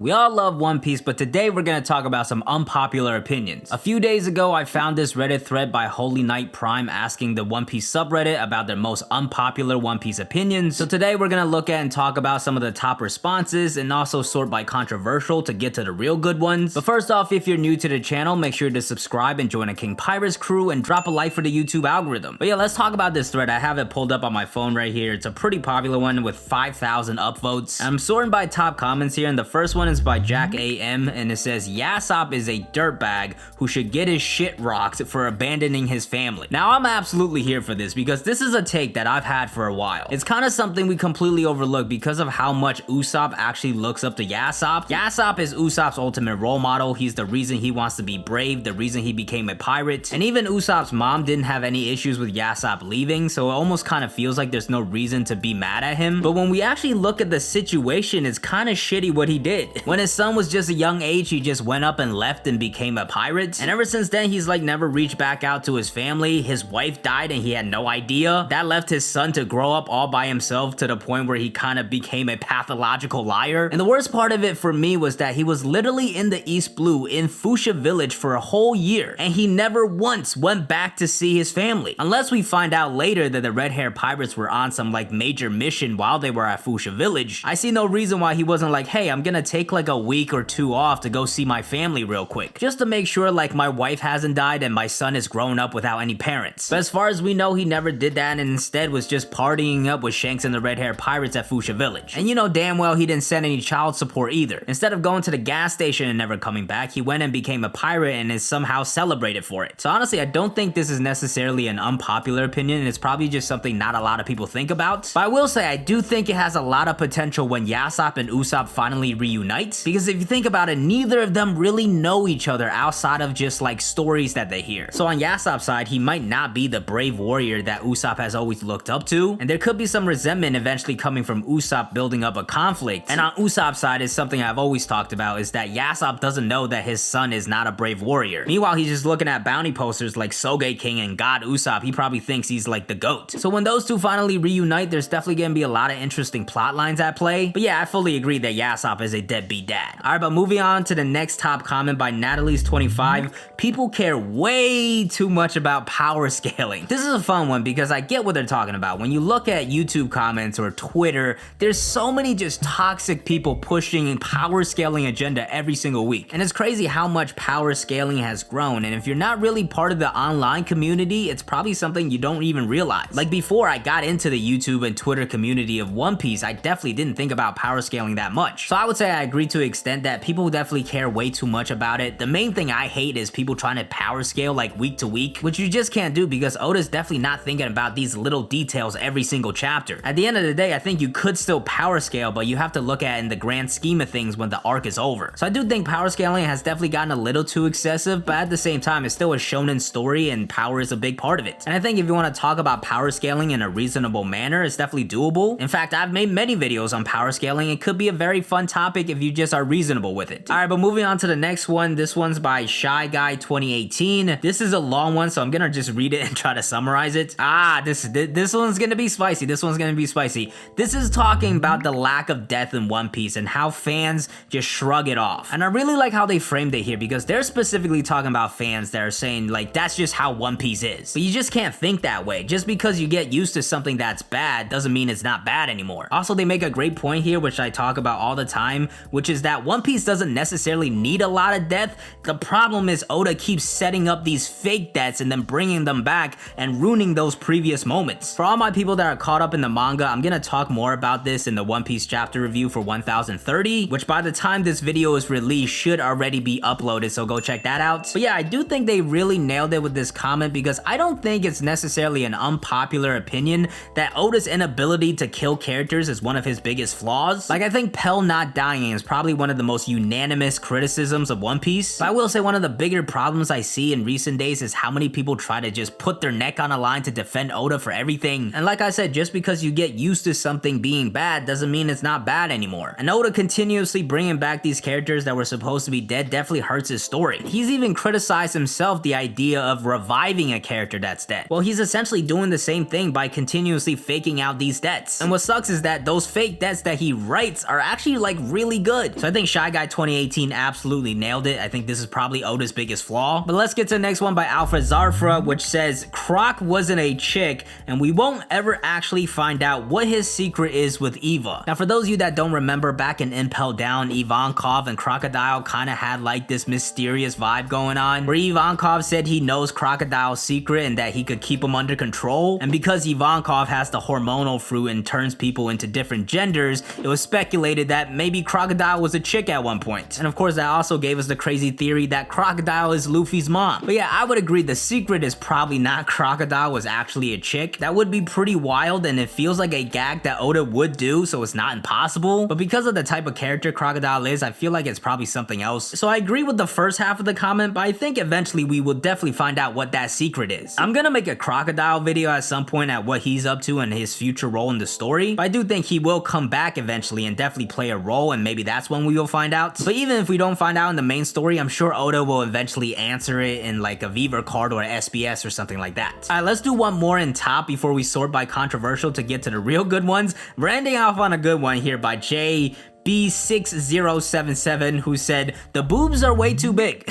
We all love One Piece, but today we're gonna talk about some unpopular opinions. A few days ago, I found this Reddit thread by Holy Knight Prime asking the One Piece subreddit about their most unpopular One Piece opinions. So today we're gonna look at and talk about some of the top responses and also sort by controversial to get to the real good ones. But first off, if you're new to the channel, make sure to subscribe and join a King Pirates crew and drop a like for the YouTube algorithm. But yeah, let's talk about this thread. I have it pulled up on my phone right here. It's a pretty popular one with 5,000 upvotes. I'm sorting by top comments here, and the first one is by Jack AM, and it says, Yasopp is a dirtbag who should get his shit rocked for abandoning his family. Now, I'm absolutely here for this because this is a take that I've had for a while. It's kind of something we completely overlook because of how much Usopp actually looks up to Yasopp. Yasopp is Usopp's ultimate role model. He's the reason he wants to be brave, the reason he became a pirate, and even Usopp's mom didn't have any issues with Yasopp leaving, so it almost kind of feels like there's no reason to be mad at him. But when we actually look at the situation, it's kind of shitty what he did. When his son was just a young age, he just went up and left and became a pirate, and ever since then he's like never reached back out to his family. His wife died and he had no idea. That left his son to grow up all by himself to the point where he kind of became a pathological liar. And the worst part of it for me was that he was literally in the East Blue in Fuchsia Village for a whole year, and he never once went back to see his family. Unless we find out later that the red hair pirates were on some like major mission while they were at Fuchsia Village, I see no reason why he wasn't like, hey, I'm gonna take like a week or two off to go see my family real quick, just to make sure like my wife hasn't died and my son is grown up without any parents. But as far as we know, he never did that and instead was just partying up with Shanks and the red hair pirates at Fuchsia Village. And you know damn well he didn't send any child support either. Instead of going to the gas station and never coming back, he went and became a pirate and is somehow celebrated for it. So honestly, I don't think this is necessarily an unpopular opinion, and it's probably just something not a lot of people think about. But I will say I do think it has a lot of potential when Yasopp and Usopp finally reunite, because if you think about it, neither of them really know each other outside of just like stories that they hear. So on Yasopp's side, he might not be the brave warrior that Usopp has always looked up to, and there could be some resentment eventually coming from Usopp building up a conflict. And on Usopp's side is something I've always talked about, is that Yasopp doesn't know that his son is not a brave warrior. Meanwhile, he's just looking at bounty posters like Soge King and God Usopp. He probably thinks he's like the GOAT. So when those two finally reunite, there's definitely gonna be a lot of interesting plot lines at play. But yeah, I fully agree that Yasopp is a deadbeat dad. Alright, but moving on to the next top comment by Natalie's25. People care way too much about power scaling. This is a fun one because I get what they're talking about. When you look at YouTube comments or Twitter, there's so many just toxic people pushing power scaling agenda every single week. And it's crazy how much power scaling has grown, and if you're not really part of the online community, it's probably something you don't even realize. Like before I got into the YouTube and Twitter community of One Piece, I definitely didn't think about power scaling that much. So I would say I agree to an extent that people definitely care way too much about it. The main thing I hate is people trying to power scale like week to week, which you just can't do because Oda's definitely not thinking about these little details every single chapter. At the end of the day, I think you could still power scale, but you have to look at it in the grand scheme of things when the arc is over. So I do think power scaling has definitely gotten a little too excessive, but at the same time, it's still a shonen story and power is a big part of it. And I think if you want to talk about power scaling in a reasonable manner, it's definitely doable. In fact, I've made many videos on power scaling. It could be a very fun topic if you just are reasonable with it. Alright, but moving on to the next one. This one's by Shy Guy 2018. This is a long one, so I'm gonna just read it and try to summarize it. This one's gonna be spicy. This one's gonna be spicy. This is talking about the lack of death in One Piece and how fans just shrug it off. And I really like how they framed it here because they're specifically talking about fans that are saying like that's just how One Piece is. But you just can't think that way. Just because you get used to something that's bad doesn't mean it's not bad anymore. Also, they make a great point here, which I talk about all the time, which is that One Piece doesn't necessarily need a lot of death. The problem is Oda keeps setting up these fake deaths and then bringing them back and ruining those previous moments. For all my people that are caught up in the manga, I'm gonna talk more about this in the One Piece chapter review for 1030, which by the time this video is released should already be uploaded, so go check that out. But yeah, I do think they really nailed it with this comment because I don't think it's necessarily an unpopular opinion that Oda's inability to kill characters is one of his biggest flaws. Like, I think Pell not dying is probably one of the most unanimous criticisms of One Piece. But I will say one of the bigger problems I see in recent days is how many people try to just put their neck on a line to defend Oda for everything. And like I said, just because you get used to something being bad doesn't mean it's not bad anymore. And Oda continuously bringing back these characters that were supposed to be dead definitely hurts his story. He's even criticized himself the idea of reviving a character that's dead. Well, he's essentially doing the same thing by continuously faking out these deaths. And what sucks is that those fake deaths that he writes are actually like really good good. So I think Shy Guy 2018 absolutely nailed it. I think this is probably Oda's biggest flaw. But let's get to the next one by Alfred Zarfra, which says, Croc wasn't a chick, and we won't ever actually find out what his secret is with Eva. Now, for those of you that don't remember, back in Impel Down, Ivankov and Crocodile kind of had like this mysterious vibe going on, where Ivankov said he knows Crocodile's secret and that he could keep him under control. And because Ivankov has the hormonal fruit and turns people into different genders, it was speculated that maybe Crocodile was a chick at one point. And of course, that also gave us the crazy theory that Crocodile is Luffy's mom. But yeah, I would agree the secret is probably not Crocodile was actually a chick. That would be pretty wild, and it feels like a gag that Oda would do, so it's not impossible. But because of the type of character Crocodile is, I feel like it's probably something else. So I agree with the first half of the comment, but I think eventually we will definitely find out what that secret is. I'm gonna make a Crocodile video at some point at what he's up to and his future role in the story, but I do think he will come back eventually and definitely play a role, and maybe that's when we will find out. But even if we don't find out in the main story, I'm sure Oda will eventually answer it in like a Viver card or an SBS or something like that. Alright, let's do one more in top before we sort by controversial to get to the real good ones. We're ending off on a good one here by B6077, who said, the boobs are way too big.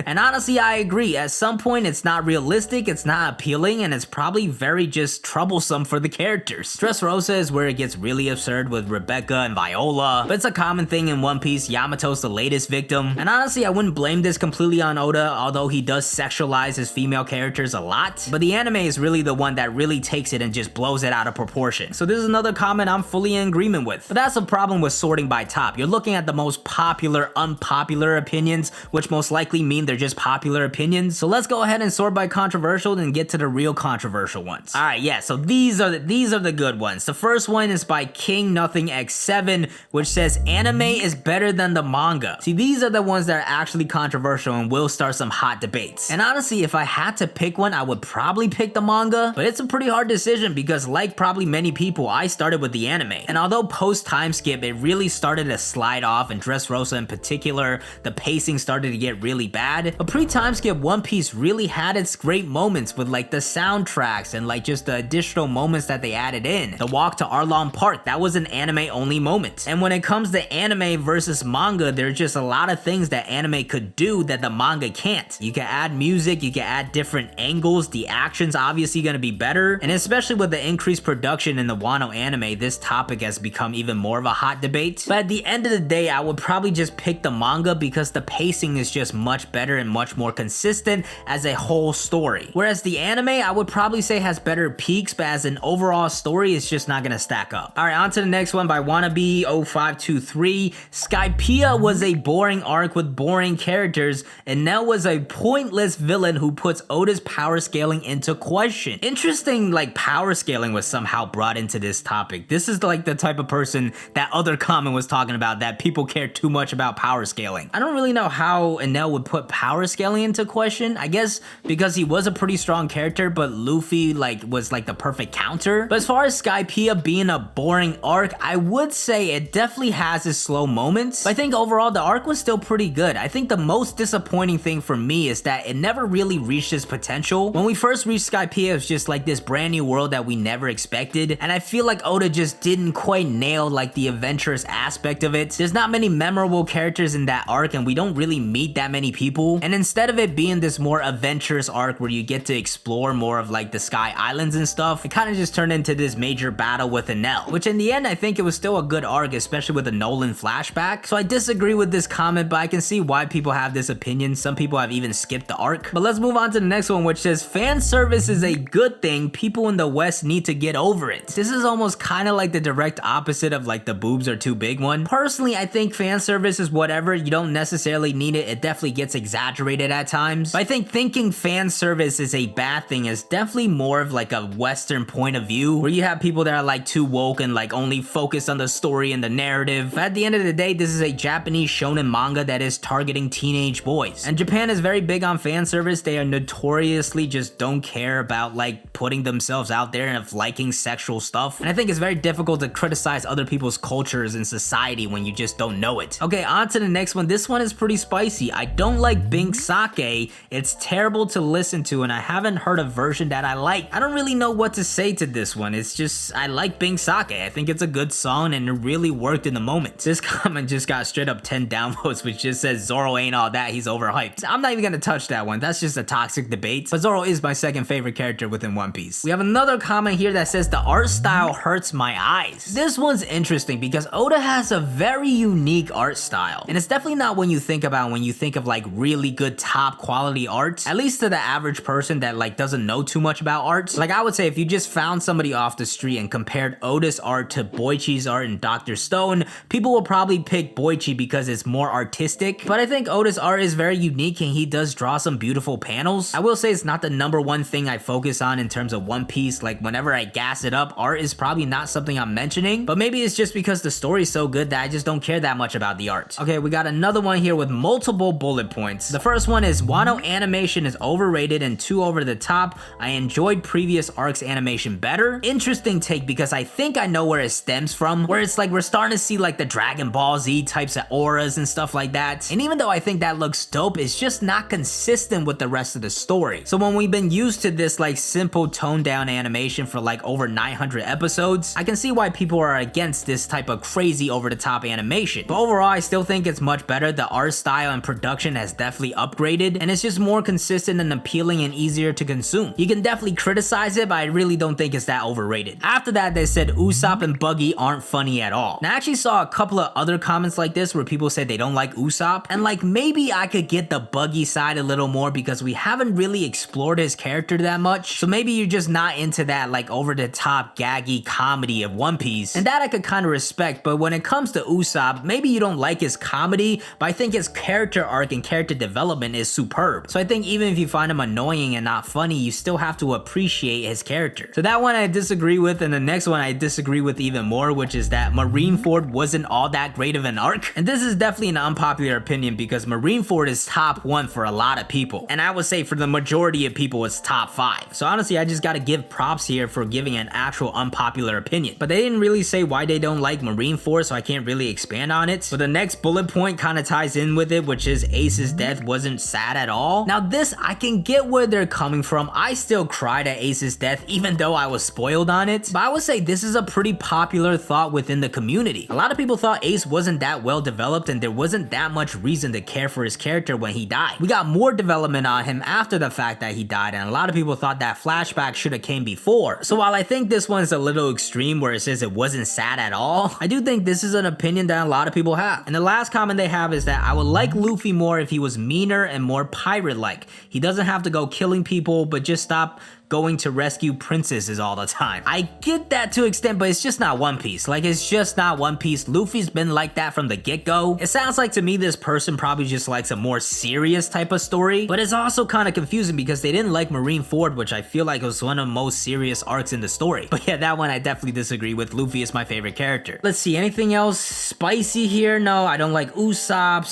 And honestly, I agree. At some point, it's not realistic, it's not appealing, and it's probably very just troublesome for the characters. Dressrosa is where it gets really absurd with Rebecca and Viola, but it's a common thing in One Piece. Yamato's the latest victim. And honestly, I wouldn't blame this completely on Oda, although he does sexualize his female characters a lot. But the anime is really the one that really takes it and just blows it out of proportion. So this is another comment I'm fully in agreement with. But that's a problem with sorting by top. You're looking at the most popular, unpopular opinions, which most likely mean they're just popular opinions. So let's go ahead and sort by controversial and get to the real controversial ones. Alright, yeah, so these are the good ones. The first one is by King Nothing X7, which says anime is better than the manga. See, these are the ones that are actually controversial and will start some hot debates. And honestly, if I had to pick one, I would probably pick the manga, but it's a pretty hard decision because like probably many people, I started with the anime. And although post time skip, it really started to slide off, and Dressrosa in particular, the pacing started to get really bad. But pre-time skip, One Piece really had its great moments with like the soundtracks and like just the additional moments that they added in. The walk to Arlong Park, that was an anime only moment. And when it comes to anime versus manga, there's just a lot of things that anime could do that the manga can't. You can add music, you can add different angles, the action's obviously gonna be better, and especially with the increased production in the Wano anime, this topic has become even more of a hot debate. But at the end of the day, I would probably just pick the manga because the pacing is just much better and much more consistent as a whole story. Whereas the anime, I would probably say has better peaks, but as an overall story, it's just not gonna stack up. Alright, on to the next one by Wannabe0523. Skypeia was a boring arc with boring characters, and Nell was a pointless villain who puts Oda's power scaling into question. Interesting, like power scaling was somehow brought into this topic. This is like the type of person that other comment was talking about, that people care too much about power scaling. I don't really know how Enel would put power scaling into question. I guess because he was a pretty strong character, but Luffy was the perfect counter. But as far as Skypeia being a boring arc, I would say it definitely has its slow moments. But I think overall the arc was still pretty good. I think the most disappointing thing for me is that it never really reached its potential. When we first reached Skypeia, it was just like this brand new world that we never expected, and I feel like Oda just didn't quite nail like the adventurous aspect of it. There's not many memorable characters in that arc, and we don't really meet that many people. And instead of it being this more adventurous arc where you get to explore more of like the Sky Islands and stuff, it kind of just turned into this major battle with Enel, which in the end I think it was still a good arc, especially with the Nolan flashback. So I disagree with this comment, but I can see why people have this opinion. Some people have even skipped the arc. But let's move on to the next one, which says fan service is a good thing. People in the West need to get over it. This is almost kind of like the direct opposite of like the boobs are too big one. Personally, I think fan service is whatever. You don't necessarily need it. It definitely gets exaggerated at times. But I think thinking fan service is a bad thing is definitely more of like a Western point of view, where you have people that are like too woke and like only focused on the story and the narrative. But at the end of the day, this is a Japanese shonen manga that is targeting teenage boys. And Japan is very big on fan service. They are notoriously just don't care about like putting themselves out there and of liking sexual stuff. And I think it's very difficult to criticize other people's cultures and society society when you just don't know it. Okay, on to the next one. This one is pretty spicy. I don't like Bing Sake. It's terrible to listen to and I haven't heard a version that I like. I don't really know what to say to this one. It's just, I like Bing Sake. I think it's a good song and it really worked in the moment. This comment just got straight up 10 downvotes, which just says Zoro ain't all that, he's overhyped. I'm not even gonna touch that one. That's just a toxic debate. But Zoro is my second favorite character within One Piece. We have another comment here that says the art style hurts my eyes. This one's interesting because Oda has a very unique art style. And it's definitely not when you think of like really good top quality art, at least to the average person that like doesn't know too much about art. Like I would say if you just found somebody off the street and compared Oda's art to Boichi's art and Dr. Stone, people will probably pick Boichi because it's more artistic. But I think Oda's art is very unique and he does draw some beautiful panels. I will say it's not the #1 thing I focus on in terms of One Piece. Like whenever I gas it up, art is probably not something I'm mentioning, but maybe it's just because the story's so good that I just don't care that much about the art. Okay, we got another one here with multiple bullet points. The first one is Wano animation is overrated and too over the top. I enjoyed previous arcs animation better. Interesting take because I think I know where it stems from, where it's like we're starting to see like the Dragon Ball Z types of auras and stuff like that. And even though I think that looks dope, it's just not consistent with the rest of the story. So when we've been used to this like simple toned down animation for like over 900 episodes, I can see why people are against this type of crazy over the top animation. But overall, I still think it's much better. The art style and production has definitely upgraded and it's just more consistent and appealing and easier to consume. You can definitely criticize it, but I really don't think it's that overrated. After that, they said Usopp and Buggy aren't funny at all. And I actually saw a couple of other comments like this where people said they don't like Usopp, and like maybe I could get the Buggy side a little more because we haven't really explored his character that much. So maybe you're just not into that like over the top gaggy comedy of One Piece, and that I could kind of respect. But when it comes to Usopp, maybe you don't like his comedy, but I think his character arc and character development is superb. So I think even if you find him annoying and not funny, you still have to appreciate his character. So that one I disagree with, and the next one I disagree with even more, which is that Marineford wasn't all that great of an arc. And this is definitely an unpopular opinion because Marineford is top 1 for a lot of people, and I would say for the majority of people it's top 5. So honestly, I just gotta give props here for giving an actual unpopular opinion. But they didn't really say why they don't like Marineford, so I can't really expand on it. But the next bullet point kind of ties in with it, which is Ace's death wasn't sad at all. Now this, I can get where they're coming from. I still cried at Ace's death even though I was spoiled on it, but I would say this is a pretty popular thought within the community. A lot of people thought Ace wasn't that well developed and there wasn't that much reason to care for his character when he died. We got more development on him after the fact that he died, and a lot of people thought that flashback should have came before. So while I think this one's a little extreme where it says it wasn't sad at all, I do think this is an opinion that a lot of people have. And the last comment they have is that I would like Luffy more if he was meaner and more pirate-like. He doesn't have to go killing people, but just stop going to rescue princesses all the time. I get that to an extent, but it's just not One Piece. Like, it's just not One Piece. Luffy's been like that from the get-go. It sounds like to me this person probably just likes a more serious type of story, but it's also kind of confusing because they didn't like Marineford, which I feel like was one of the most serious arcs in the story. But yeah, that one I definitely disagree with. Luffy is my favorite character. Let's see, anything else spicy here? No, I don't like Usopp.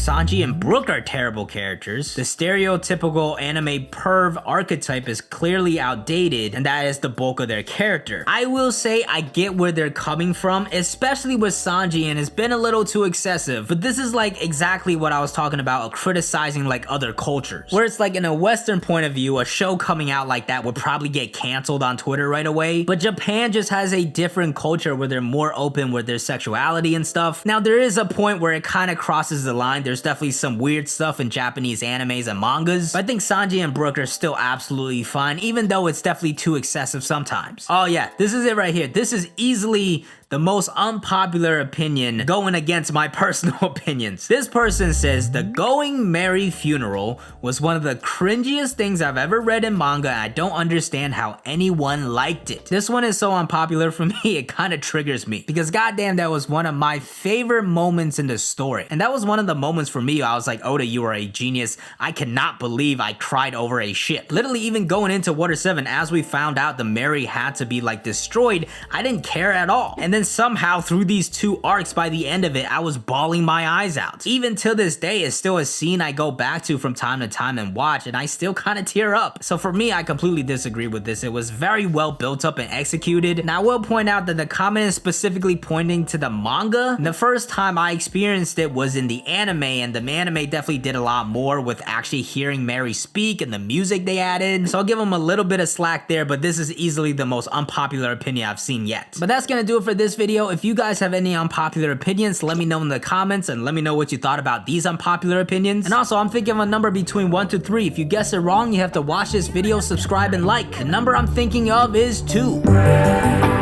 Sanji and Brook are terrible characters. The stereotypical anime perv archetype is clearly outdated, and that is the bulk of their character. I will say I get where they're coming from, especially with Sanji, and it's been a little too excessive, but this is like exactly what I was talking about, criticizing like other cultures, where it's like in a Western point of view, a show coming out like that would probably get canceled on Twitter right away, but Japan just has a different culture where they're more open with their sexuality and stuff. Now there is a point where it kind of crosses the line. There's definitely some weird stuff in Japanese animes and mangas, but I think Sanji and Brook are still absolutely fine, even though it's definitely too excessive sometimes. Oh yeah, this is it right here. This is easily the most unpopular opinion going against my personal opinions. This person says the Going Merry funeral was one of the cringiest things I've ever read in manga, and I don't understand how anyone liked it. This one is so unpopular for me, it kind of triggers me because goddamn, that was one of my favorite moments in the story. And that was one of the moments for me I was like, Oda, you are a genius. I cannot believe I cried over a ship. Literally even going into Water 7, as we found out the Merry had to be like destroyed, I didn't care at all. And then then somehow through these 2 arcs, by the end of it, I was bawling my eyes out. Even till this day, it's still a scene I go back to from time to time and watch, and I still kind of tear up. So for me, I completely disagree with this. It was very well built up and executed. And I will point out that the comment is specifically pointing to the manga. The first time I experienced it was in the anime, and the anime definitely did a lot more with actually hearing Mary speak and the music they added. So I'll give them a little bit of slack there, but this is easily the most unpopular opinion I've seen yet. But that's gonna do it for this video. If you guys have any unpopular opinions, let me know in the comments and let me know what you thought about these unpopular opinions. And also, I'm thinking of a number between 1 to 3. If you guess it wrong, you have to watch this video, subscribe, and like. The number I'm thinking of is 2.